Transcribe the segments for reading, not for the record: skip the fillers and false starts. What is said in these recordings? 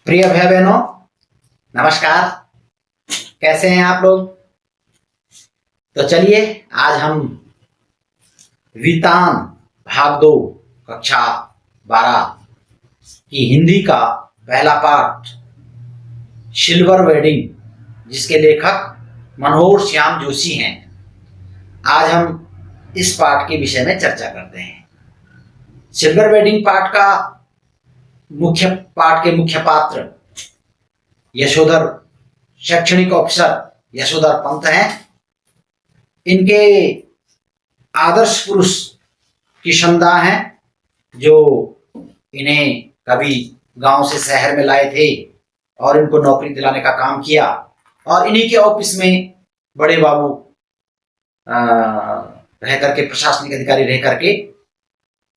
प्रिय भाई बहनों, नमस्कार। कैसे हैं आप लोग? तो चलिए आज हम वितान भाग 2 कक्षा 12 की हिंदी का पहला पाठ सिल्वर वेडिंग, जिसके लेखक मनोहर श्याम जोशी हैं, आज हम इस पाठ के विषय में चर्चा करते हैं। सिल्वर वेडिंग पाठ के मुख्य पात्र यशोधर शैक्षणिक ऑफिसर यशोधर पंत हैं। इनके आदर्श पुरुष किशनदा हैं, जो इन्हें कभी गांव से शहर में लाए थे और इनको नौकरी दिलाने का काम किया, और इन्हीं के ऑफिस में बड़े बाबू रह करके, प्रशासनिक अधिकारी रह करके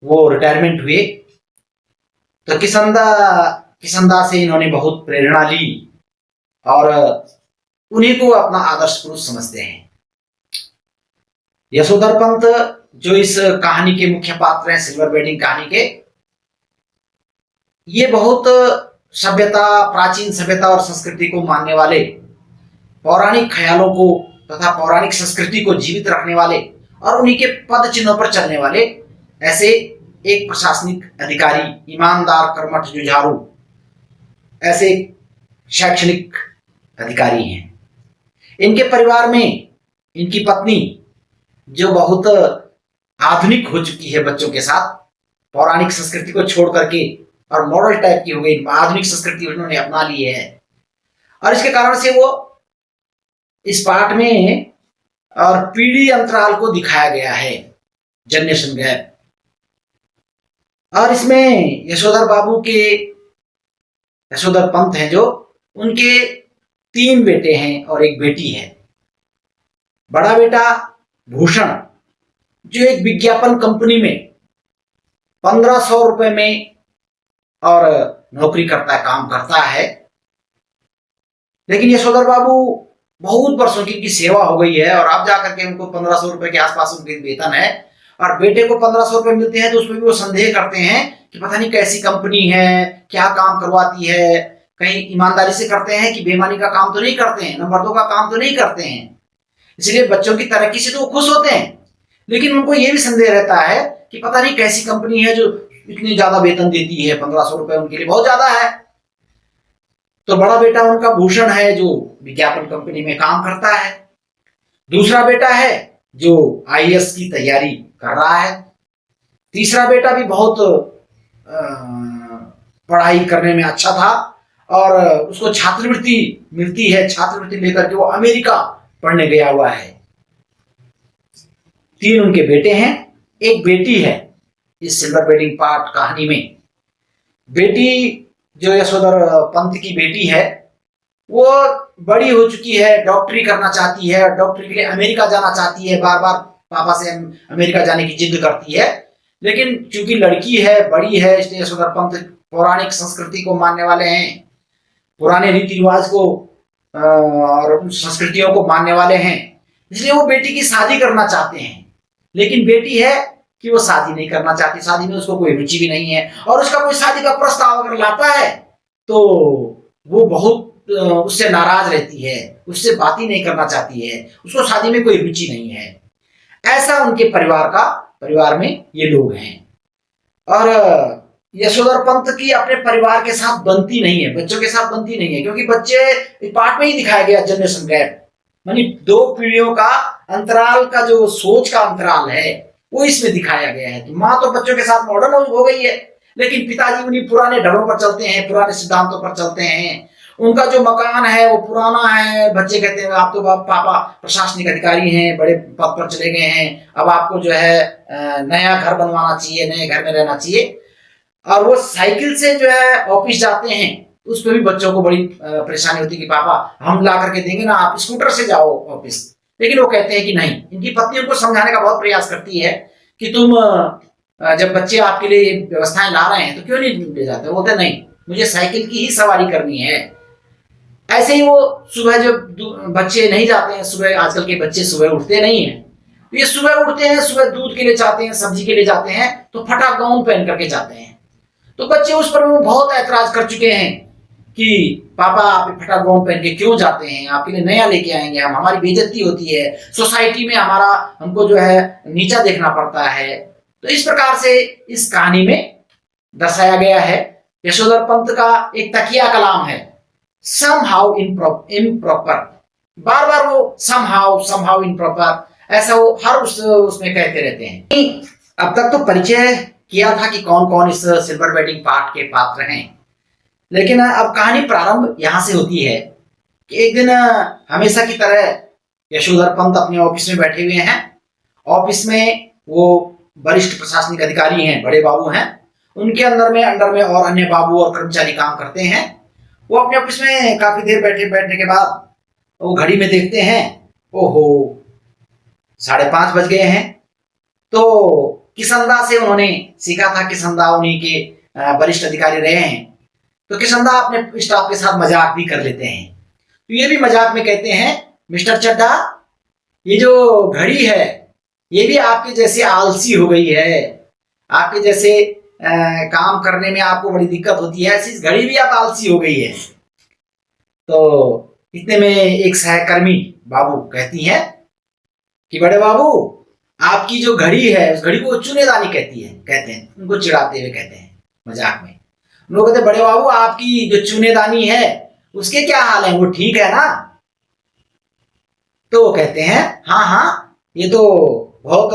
वो रिटायरमेंट हुए। तो किशनदा से इन्होंने बहुत प्रेरणा ली और उन्हीं को अपना आदर्श पुरुष समझते हैं। यशोधर पंत जो इस कहानी के मुख्य पात्र हैं, सिल्वर वेडिंग कहानी के, ये बहुत प्राचीन सभ्यता और संस्कृति को मानने वाले, पौराणिक ख्यालों को तथा पौराणिक संस्कृति को जीवित रखने वाले और उन्हीं के पद चिन्हों पर चलने वाले ऐसे एक प्रशासनिक अधिकारी, ईमानदार, कर्मठ, जुझारू, ऐसे शैक्षणिक अधिकारी हैं। इनके परिवार में इनकी पत्नी, जो बहुत आधुनिक हो चुकी है बच्चों के साथ, पौराणिक संस्कृति को छोड़ करके और मॉडल टाइप की हो गई, आधुनिक संस्कृति उन्होंने अपना ली है। और इसके कारण से वो इस पाठ में और पीढ़ी अंतराल को दिखाया गया है, जनरेशन गैप। और इसमें यशोधर पंत हैं, जो उनके 3 बेटे हैं और एक बेटी है। बड़ा बेटा भूषण, जो एक विज्ञापन कंपनी में 1500 रुपए में और नौकरी करता है, काम करता है। लेकिन यशोधर बाबू बहुत वर्षों की सेवा हो गई है और अब जाकर के उनको 1500 रुपए के आसपास उनके वेतन है, और बेटे को 1500 रुपए मिलते हैं। तो उसमें भी वो संदेह करते हैं कि पता नहीं कैसी कंपनी है, क्या काम करवाती है, कहीं ईमानदारी से करते हैं कि बेईमानी का काम तो नहीं करते हैं, नंबर 2 का काम तो नहीं करते हैं। इसलिए बच्चों की तरक्की से तो वो खुश होते हैं, लेकिन उनको ये भी संदेह रहता है कि पता नहीं कैसी कंपनी है जो इतनी ज्यादा वेतन देती है। 1500 रुपए उनके लिए बहुत ज्यादा है। तो बड़ा बेटा उनका भूषण है, जो विज्ञापन कंपनी में काम करता है। दूसरा बेटा है जो आईएएस की तैयारी कर रहा है। तीसरा बेटा भी बहुत पढ़ाई करने में अच्छा था और उसको छात्रवृत्ति मिलती है। छात्रवृत्ति लेकर के वो अमेरिका पढ़ने गया हुआ है। 3 उनके बेटे हैं, एक बेटी है। इस सिल्वर वेडिंग पार्ट कहानी में बेटी, जो यशोधर पंत की बेटी है, वो बड़ी हो चुकी है, डॉक्टरी करना चाहती है, डॉक्टरी के लिए अमेरिका जाना चाहती है, बार बार पापा से अमेरिका जाने की जिद करती है। लेकिन चूंकि लड़की है, बड़ी है, इसलिए यशोधर पंत पौराणिक संस्कृति को मानने वाले हैं, पुराने रीति रिवाज को और संस्कृतियों को मानने वाले हैं, इसलिए वो बेटी की शादी करना चाहते हैं। लेकिन बेटी है कि वो शादी नहीं करना चाहती, शादी में उसको कोई रुचि भी नहीं है, और उसका कोई शादी का प्रस्ताव अगर लाता है तो वो बहुत उससे नाराज रहती है, उससे बात ही नहीं करना चाहती है, उसको शादी में कोई रुचि नहीं है। ऐसा उनके परिवार में ये लोग हैं। और यशोधर पंत की अपने परिवार के साथ बनती नहीं है, बच्चों के साथ बनती नहीं है, क्योंकि बच्चे पार्ट में ही दिखाया गया, जनरेशन गैप, यानी 2 पीढ़ियों का अंतराल का जो सोच का अंतराल है वो इसमें दिखाया गया है। तो माँ तो बच्चों के साथ मॉडर्न हो गई है, लेकिन पिताजी उन्हीं पुराने ढंगों पर चलते हैं, पुराने सिद्धांतों पर चलते हैं। उनका जो मकान है वो पुराना है। बच्चे कहते हैं आप तो पापा प्रशासनिक अधिकारी हैं, बड़े पद पर चले गए हैं, अब आपको जो है नया घर बनवाना चाहिए, नए घर में रहना चाहिए। और वो साइकिल से जो है ऑफिस जाते हैं, उस पर भी बच्चों को बड़ी परेशानी होती है कि पापा हम ला करके देंगे ना, आप स्कूटर से जाओ ऑफिस। लेकिन वो कहते हैं कि नहीं। इनकी पत्नी उनको समझाने का बहुत प्रयास करती है कि तुम जब बच्चे आपके लिए व्यवस्थाएं ला रहे हैं तो क्यों नहीं ले जाते। बोलते नहीं, मुझे साइकिल की ही सवारी करनी है। ऐसे ही वो सुबह जब बच्चे नहीं जाते हैं, सुबह आजकल के बच्चे सुबह उठते नहीं हैं, तो ये सुबह उठते हैं, सुबह दूध के लिए जाते हैं, सब्जी के लिए जाते हैं, तो फटा गाउन पहन करके जाते हैं। तो बच्चे उस पर बहुत ऐतराज कर चुके हैं कि पापा आप फटा गाउन पहन के क्यों जाते हैं, आपके लिए नया लेके आएंगे हम, हमारी बेइज्जती होती है, सोसाइटी में हमको जो है नीचा देखना पड़ता है। तो इस प्रकार से इस कहानी में दर्शाया गया है। यशोधर पंत का एक तकिया कलाम है, somehow improper, बार बार वो somehow improper ऐसा वो हर उसमें कहते रहते हैं। अब तक तो परिचय किया था कि कौन कौन इस सिल्वर वेडिंग पार्ट के पात्र हैं, लेकिन अब कहानी प्रारंभ यहां से होती है कि एक दिन हमेशा की तरह यशोधर पंत अपने ऑफिस में बैठे हुए हैं। ऑफिस में वो वरिष्ठ प्रशासनिक अधिकारी हैं, बड़े बाबू हैं, उनके अंडर में और अन्य बाबू और कर्मचारी काम करते हैं। वो अपने ऑफिस में काफी देर बैठने के बाद वो घड़ी में देखते हैं, ओहो 5:30 बज गए हैं। तो किसंदा से उन्होंने सीखा था, किसंदा उन्हीं के वरिष्ठ अधिकारी रहे हैं, तो किसंदा अपने स्टाफ के साथ मजाक भी कर लेते हैं। तो ये भी मजाक में कहते हैं, मिस्टर चड्ढा ये जो घड़ी है ये भी आपके जैसे आलसी हो गई है, आपके जैसे काम करने में आपको बड़ी दिक्कत होती है, ऐसी घड़ी भी आप आलसी हो गई है। तो इतने में एक सहकर्मी बाबू कहती हैं कि बड़े बाबू आपकी जो घड़ी है उस घड़ी को चूनेदानी कहते हैं, उनको चिढ़ाते हुए कहते हैं मजाक में। लोग कहते बड़े बाबू आपकी जो चूनेदानी है उसके क्या हाल है, वो ठीक है ना? तो वो कहते हैं हाँ हाँ ये तो बहुत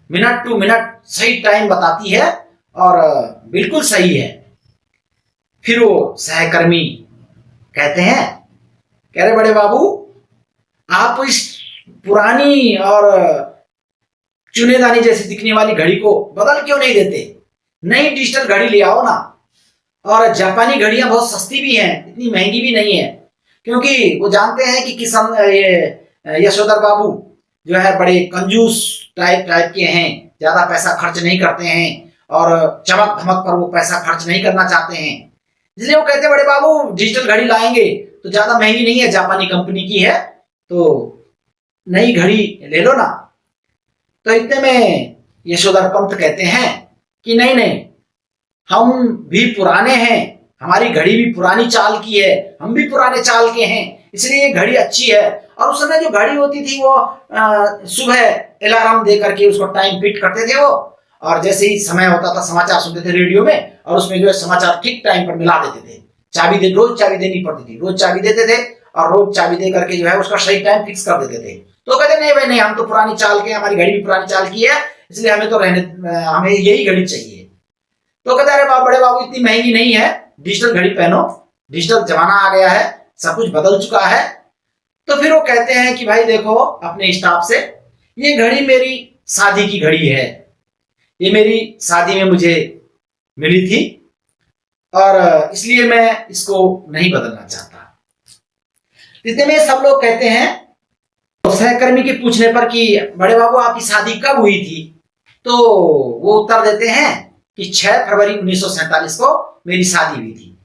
मिनट टू मिनट सही टाइम बताती है और बिल्कुल सही है। फिर वो सहकर्मी कहते हैं, कह रहे बड़े बाबू आप इस पुरानी और चूनेदानी जैसी दिखने वाली घड़ी को बदल क्यों नहीं देते, नई डिजिटल घड़ी ले आओ ना। और जापानी घड़ियां बहुत सस्ती भी हैं, इतनी महंगी भी नहीं है, क्योंकि वो जानते हैं कि यशोधर बाबू जो है बड़े कंजूस टाइप के हैं, ज्यादा पैसा खर्च नहीं करते हैं और चमक धमक पर वो पैसा खर्च नहीं करना चाहते हैं। इसलिए वो कहते हैं बड़े बाबू डिजिटल घड़ी लाएंगे तो ज्यादा महंगी नहीं है, जापानी कंपनी की है, तो नई घड़ी ले लो ना। तो इतने में यशोधर पंत कहते हैं कि नहीं हम भी पुराने हैं, हमारी घड़ी भी पुरानी चाल की है, हम भी पुराने चाल के हैं, इसलिए ये घड़ी अच्छी है। और उस समय जो घड़ी होती थी वो सुबह अलार्म दे करके उसको टाइम फिट करते थे वो, और जैसे ही समय होता था समाचार सुनते थे रेडियो में, और उसमें जो है समाचार ठीक टाइम पर मिला देते थे। रोज चाबी देनी पड़ती थी, रोज चाबी देते थे और रोज चाबी दे करके जो है उसका सही टाइम फिक्स कर देते थे। तो कहते नहीं भाई नहीं, हम तो पुरानी चाल के, हमारी घड़ी भी पुरानी चाल की है, इसलिए हमें यही घड़ी चाहिए। तो कहते अरे बड़े बाबू इतनी महंगी नहीं है, डिजिटल घड़ी पहनो, डिजिटल जमाना आ गया है, सब कुछ बदल चुका है। तो फिर वो कहते हैं कि भाई देखो अपने स्टाफ से, ये घड़ी मेरी शादी की घड़ी है, ये मेरी शादी में मुझे मिली थी और इसलिए मैं इसको नहीं बदलना चाहता। इतने में सब लोग कहते हैं, तो सहकर्मी के पूछने पर कि बड़े बाबू आपकी शादी कब हुई थी, तो वो उत्तर देते हैं कि 6 फरवरी 1947 को मेरी शादी हुई थी।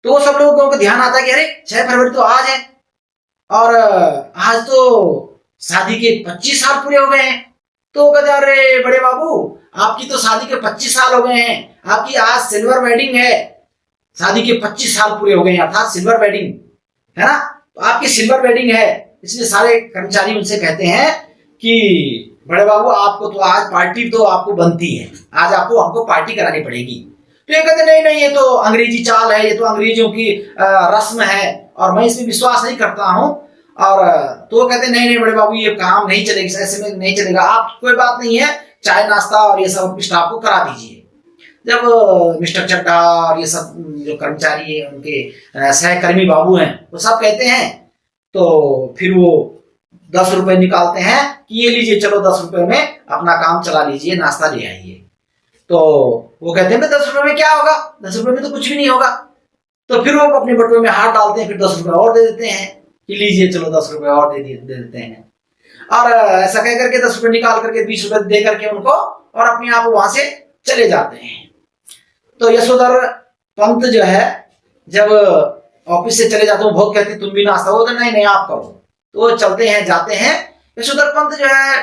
तो वो सब लोगों को ध्यान आता है कि अरे 6 फरवरी तो आज है और आज तो शादी के 25 साल पूरे हो गए हैं। तो कहते अरे बड़े बाबू आपकी तो शादी के 25 साल हो गए हैं, आपकी आज सिल्वर वेडिंग है, शादी के 25 साल पूरे हो गए हैं, अर्थात सिल्वर वेडिंग है ना, तो आपकी सिल्वर वेडिंग है। इसलिए सारे कर्मचारी उनसे कहते हैं कि बड़े बाबू आपको तो आज पार्टी तो आपको बनती है, आज आपको हमको पार्टी करानी पड़ेगी। तो ये कहते नहीं ये तो अंग्रेजी चाल है, ये तो अंग्रेजों की रस्म है और मैं इसमें विश्वास नहीं करता हूँ। और तो कहते नहीं बड़े बाबू ये काम नहीं चलेगा, ऐसे में नहीं चलेगा, आप कोई बात नहीं है, चाय नाश्ता और ये सब स्टाफ को करा दीजिए। जब मिस्टर चड्ढा और ये सब जो कर्मचारी है उनके सहकर्मी बाबू हैं वो सब कहते हैं, तो फिर वो 10 रुपए निकालते हैं कि ये लीजिए, चलो 10 रुपए में अपना काम चला लीजिए, नाश्ता ले आइए। तो वो कहते हैं 10 रुपए में क्या होगा, 10 रुपए में तो कुछ भी नहीं होगा। तो फिर वो अपने बटुए में हाथ डालते हैं, फिर 10 रुपए और दे देते हैं कि लीजिए चलो 10 रुपए और दे देते हैं। और ऐसा कह करके 10 रुपए निकाल करके 20 रुपए दे करके उनको और अपने आप वहां से चले जाते हैं। तो यशोधर पंत जो है जब ऑफिस से चले जाते हैं, बहुत कहते तुम भी नाश्ता हो, तो नहीं आप करो। तो वो चलते हैं जाते हैं। यशोधर पंत जो है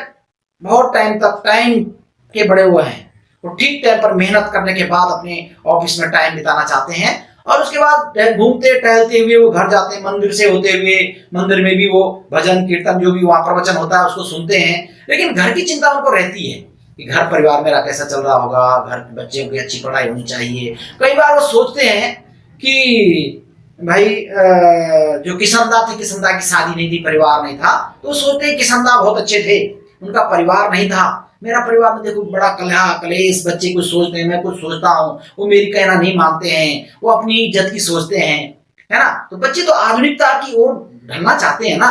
बहुत टाइम तक टाइम के बड़े हुए हैं, वो ठीक टाइम पर मेहनत करने के बाद अपने ऑफिस में टाइम बिताना चाहते हैं और उसके बाद घूमते टहलते हुए वो घर जाते हैं, मंदिर से होते हुए मंदिर में भी वो भजन कीर्तन जो भी वहां प्रवचन होता है उसको सुनते हैं। लेकिन घर की चिंता उनको रहती है कि घर परिवार मेरा कैसा चल रहा होगा, घर के बच्चों की अच्छी पढ़ाई होनी चाहिए। कई बार वो सोचते हैं कि भाई जो किशनदा थे, किशनदा की शादी नहीं थी, परिवार नहीं था, तो सोचते हैं किशनदा बहुत अच्छे थे, उनका परिवार नहीं था। मेरा परिवार में देखो बड़ा कलह कलेश, बच्चे कुछ सोचते हैं, मैं कुछ सोचता हूँ, वो मेरी कहना नहीं मानते हैं, वो अपनी इज्जत की सोचते हैं, है ना। तो बच्चे तो आधुनिकता की ओर ढलना चाहते हैं ना,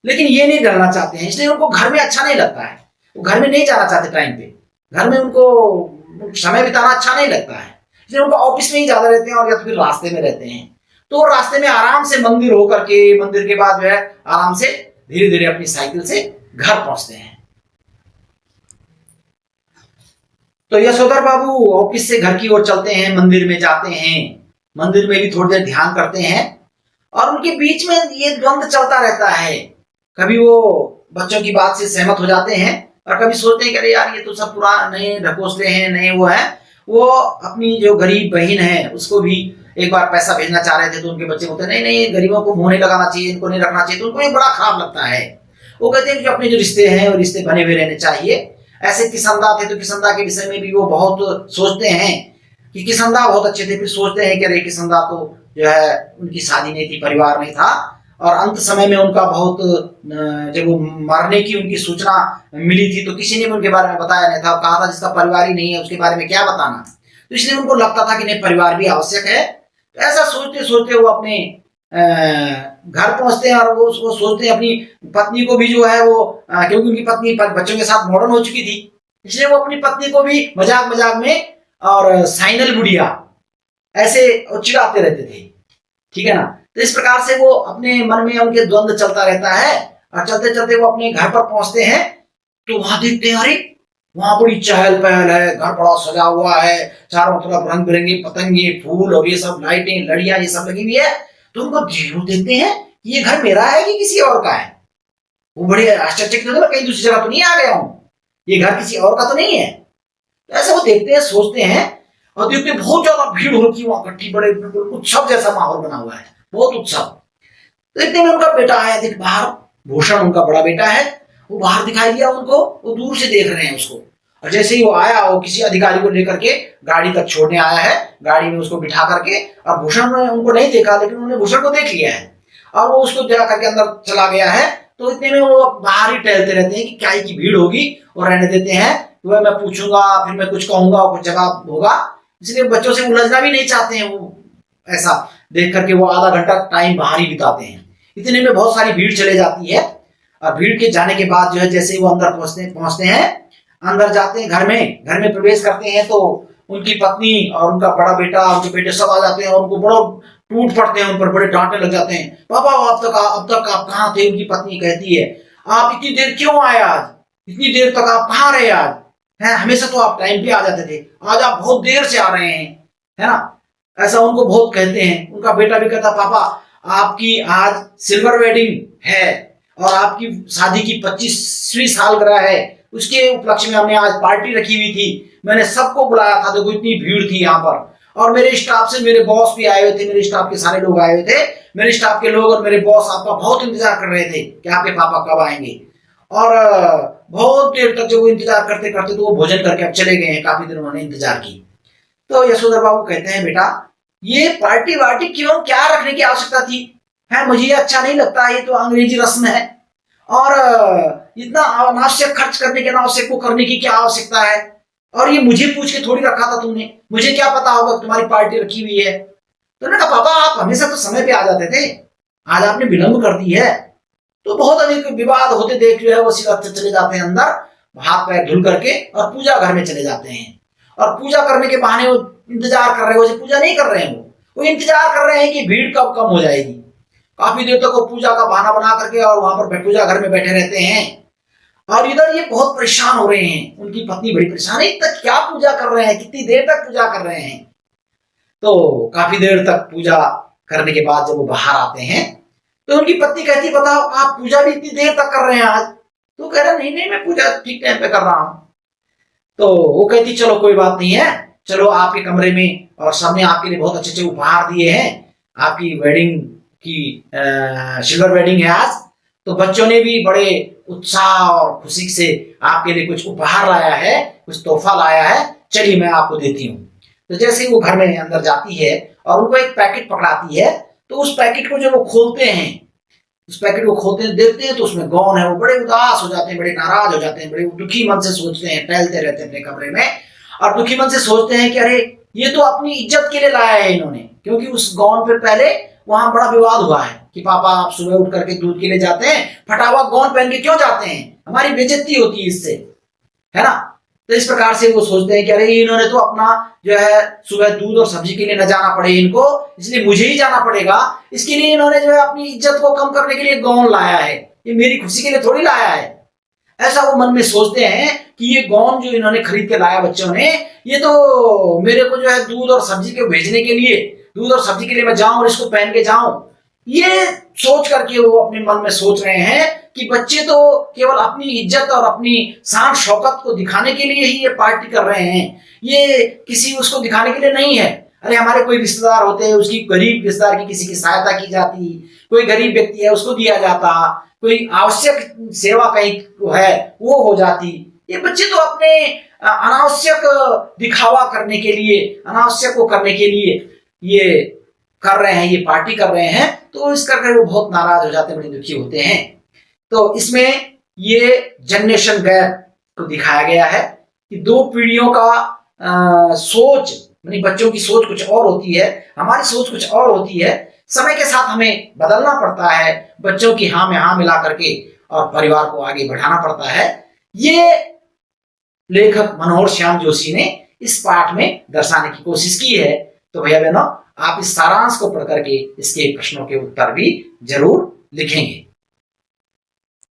लेकिन ये नहीं ढलना चाहते हैं, इसलिए उनको घर में अच्छा नहीं लगता है, वो घर में नहीं जाना चाहते टाइम पे, घर में उनको समय बिताना अच्छा नहीं लगता है, इसलिए उनको ऑफिस में ही ज्यादा रहते हैं और या तो फिर रास्ते में रहते हैं। तो रास्ते में आराम से मंदिर होकर के, मंदिर के बाद जो है आराम से धीरे धीरे अपनी साइकिल से घर पहुंचते हैं। तो यशोधर बाबू ऑफिस से घर की ओर चलते हैं, मंदिर में जाते हैं, मंदिर में भी थोड़ी देर ध्यान करते हैं और उनके बीच में ये द्वंद चलता रहता है। कभी वो बच्चों की बात से सहमत हो जाते हैं और कभी सोचते हैं कि अरे यार ये तो सब पुराने नए ढकोसले हैं, नए वो है। वो अपनी जो गरीब बहन है उसको भी एक बार पैसा भेजना चाह रहे थे, तो उनके बच्चे बोलते नहीं नहीं, गरीबों को मुंह नहीं लगाना चाहिए, इनको नहीं रखना चाहिए, तो उनको ये बड़ा खराब लगता है। वो कहते हैं कि अपने जो रिश्ते हैं वो रिश्ते बने हुए रहने चाहिए। ऐसे किशनदा थे तो किशनदा के विषय में भी वो बहुत सोचते हैं कि किशनदा बहुत अच्छे थे, फिर सोचते हैं कि अरे किशनदा तो जो है उनकी शादी नहीं थी, परिवार नहीं था, और अंत समय में उनका बहुत जब वो मरने की उनकी सूचना मिली थी तो किसी ने भी उनके बारे में बताया नहीं था, कहा था जिसका परिवार ही नहीं है उसके बारे में क्या बताना। तो इसलिए उनको लगता था कि नहीं, परिवार भी आवश्यक है। तो ऐसा सोचते सोचते वो अपने घर पहुंचते हैं और वो सोचते हैं अपनी पत्नी को भी जो है वो क्योंकि उनकी पत्नी बच्चों के साथ मॉडर्न हो चुकी थी, इसलिए वो अपनी पत्नी को भी मजाक मजाक में और साइनल बुढ़िया ऐसे चिढ़ाते रहते थे, ठीक है ना। तो इस प्रकार से वो अपने मन में उनके द्वंद्व चलता रहता है और चलते चलते वो अपने घर पर पहुंचते हैं तो वहां देखते हैं अरे वहां बड़ी चहल पहल है, घर बड़ा सजा हुआ है, चारों तरफ रंग बिरंगे पतंगे, फूल और ये सब लाइटें लड़ियां ये सब लगी हुई है। तो उनको देखते हैं ये घर मेरा है कि किसी और का है। वो बड़े आश्चर्यचकित होते हैं, कहीं दूसरी जगह तो नहीं आ गया हूं, ये घर किसी और का तो नहीं है। तो ऐसे वो देखते हैं, सोचते हैं और देखते हैं बहुत ज्यादा भीड़ होती है वहां इकट्ठी, बड़े उत्सव जैसा माहौल बना हुआ है, बहुत उत्सव। तो इतने में उनका बेटा आया, देख बाहर भूषण उनका बड़ा बेटा है, वो बाहर दिखाई दिया उनको, वो दूर से देख रहे हैं उसको। और जैसे ही वो आया, वो किसी अधिकारी को लेकर के गाड़ी तक छोड़ने आया है, गाड़ी में उसको बिठा करके, और भूषण ने उनको नहीं देखा लेकिन उन्होंने भूषण को देख लिया है और वो उसको जा करके अंदर चला गया है। तो इतने में वो बाहर ही टहलते रहते हैं कि क्या की भीड़ होगी, और रहने देते हैं, वह मैं पूछूंगा फिर मैं कुछ कहूंगा और कुछ जवाब होगा, इसलिए बच्चों से उलझना भी नहीं चाहते हैं। वो ऐसा देख करके वो आधा घंटा टाइम बाहर ही बिताते हैं। इतने में बहुत सारी भीड़ चले जाती है और भीड़ के जाने के बाद जो है जैसे ही वो अंदर पहुंचते हैं, अंदर जाते हैं, घर में प्रवेश करते हैं, तो उनकी पत्नी और उनका बड़ा बेटा, उनके बेटे सब आ जाते हैं और उनको बड़ा टूट पड़ते हैं, उन पर बड़े डांटने लग जाते हैं। पापा अब तक आप कहाँ थे? उनकी पत्नी कहती है आप इतनी देर क्यों आए आज, इतनी देर तक आप कहाँ रहे आज, है हमेशा तो आप टाइम पे आ जाते थे, आज आप बहुत देर से आ रहे हैं, है ना। ऐसा उनको बहुत कहते हैं। उनका बेटा भी कहता पापा आपकी आज सिल्वर वेडिंग है और आपकी शादी की 25वीं सालगिरह है, उसके उपलक्ष्य में हमने आज पार्टी रखी हुई थी, मैंने सबको बुलाया था, देखो इतनी भीड़ थी यहाँ पर, और मेरे स्टाफ से मेरे बॉस भी आए हुए थे, मेरे स्टाफ के सारे लोग आए हुए थे, मेरे स्टाफ के लोग और मेरे बॉस आपका बहुत इंतजार कर रहे थे कि आपके पापा कब आएंगे। और बहुत देर तक जब वो इंतजार करते करते तो वो भोजन करके अब चले गए हैं, काफी देर उन्होंने इंतजार की। तो यशोधर बाबू कहते हैं बेटा ये पार्टी वार्टी क्यों, क्या रखने की आवश्यकता थी, है मुझे ये अच्छा नहीं लगता, ये तो अंग्रेजी रस्म है, और इतना अनावश्यक खर्च करने के, अनावश्यक को करने की क्या आवश्यकता है, और ये मुझे पूछ के थोड़ी रखा था तुमने, मुझे क्या पता होगा कि तुम्हारी पार्टी रखी हुई है। तो उन्होंने कहा पापा आप हमेशा तो समय पे आ जाते थे, आज आपने विलंब कर दी है। तो बहुत अधिक विवाद होते देख जो है वो सीधा चले जाते हैं अंदर, हाथ पैर धुल करके और पूजा घर में चले जाते हैं। और पूजा करने के बहाने वो इंतजार कर रहे हैं, पूजा नहीं कर रहे हैं, वो इंतजार कर रहे हैं कि भीड़ कब कम हो जाएगी। काफी देर तक वो पूजा का बहाना बना करके और वहां पर पूजा घर में बैठे रहते हैं। और इधर ये बहुत परेशान हो रहे हैं, उनकी पत्नी बड़ी परेशान है, तक क्या पूजा कर रहे हैं, कितनी देर तक पूजा कर रहे हैं। तो काफी देर तक पूजा करने के बाद जब वो बाहर आते हैं तो उनकी पत्नी कहती बताओ आप पूजा भी इतनी देर तक कर रहे हैं आज। तो कह रहा नहीं नहीं मैं पूजा ठीक टाइम पे कर रहा हूं। तो वो कहती चलो कोई बात नहीं है, चलो आपके कमरे में और सबने आपके लिए बहुत अच्छे अच्छे उपहार दिए हैं। आपकी वेडिंग की सिल्वर वेडिंग है आज, तो बच्चों ने भी बड़े उत्साह और खुशी से आपके लिए कुछ उपहार लाया है, कुछ तोहफा लाया है, चलिए मैं आपको देती हूँ। तो जैसे ही वो घर में अंदर जाती है और उनको एक पैकेट पकड़ाती है, तो उस पैकेट को जब वो खोलते हैं, उस पैकेट को खोलते हैं, देखते हैं तो उसमें गौन है। वो बड़े उदास हो जाते हैं, बड़े नाराज हो जाते हैं, बड़े दुखी मन से सोचते हैं, टहलते रहते हैं अपने कमरे में और दुखी मन से सोचते हैं कि अरे ये तो अपनी इज्जत के लिए लाया है इन्होंने, क्योंकि उस गौन पे पहले वहां बड़ा विवाद हुआ है कि पापा आप सुबह उठ करके दूध के लिए जाते हैं, फटा हुआ गौन पहन के क्यों जाते हैं, हमारी बेइज्जती होती है इससे, है ना। तो इस प्रकार से वो सोचते हैं कि अरे इन्होंने तो अपना जो है सुबह दूध और सब्जी के लिए न जाना पड़े इनको, इसलिए मुझे ही जाना पड़ेगा, इसके लिए इन्होंने जो है अपनी इज्जत को कम करने के लिए गौन लाया है, ये मेरी खुशी के लिए थोड़ी लाया है। ऐसा वो मन में सोचते हैं कि ये गौन जो इन्होंने खरीद के लाया बच्चों ने, ये तो मेरे को जो है दूध और सब्जी को भेजने के लिए, दूध और सब्जी के लिए मैं जाऊं और इसको पहन के जाऊं, ये सोच करके वो अपने मन में सोच रहे हैं कि बच्चे तो केवल अपनी इज्जत और अपनी शान शौकत को दिखाने के लिए ही ये पार्टी कर रहे हैं, ये किसी उसको दिखाने के लिए नहीं है। अरे हमारे कोई रिश्तेदार होते हैं, उसकी गरीब रिश्तेदार की किसी की सहायता की जाती, कोई गरीब व्यक्ति है उसको दिया जाता, कोई आवश्यक सेवा कहीं है वो हो जाती। ये बच्चे तो अपने अनावश्यक दिखावा करने के लिए, अनावश्यक को करने के लिए ये कर रहे हैं, ये पार्टी कर रहे हैं। तो इस करके वो बहुत नाराज हो जाते हैं, बड़े दुखी होते हैं। तो इसमें ये जनरेशन गैप को दिखाया गया है कि दो पीढ़ियों का सोच, यानी बच्चों की सोच कुछ और होती है, हमारी सोच कुछ और होती है। समय के साथ हमें बदलना पड़ता है, बच्चों की हाँ में हाँ मिला करके और परिवार को आगे बढ़ाना पड़ता है। ये लेखक मनोहर श्याम जोशी ने इस पाठ में दर्शाने की कोशिश की है। तो भैया बहनों, आप इस सारांश को पढ़ करके इसके प्रश्नों के उत्तर भी जरूर लिखेंगे।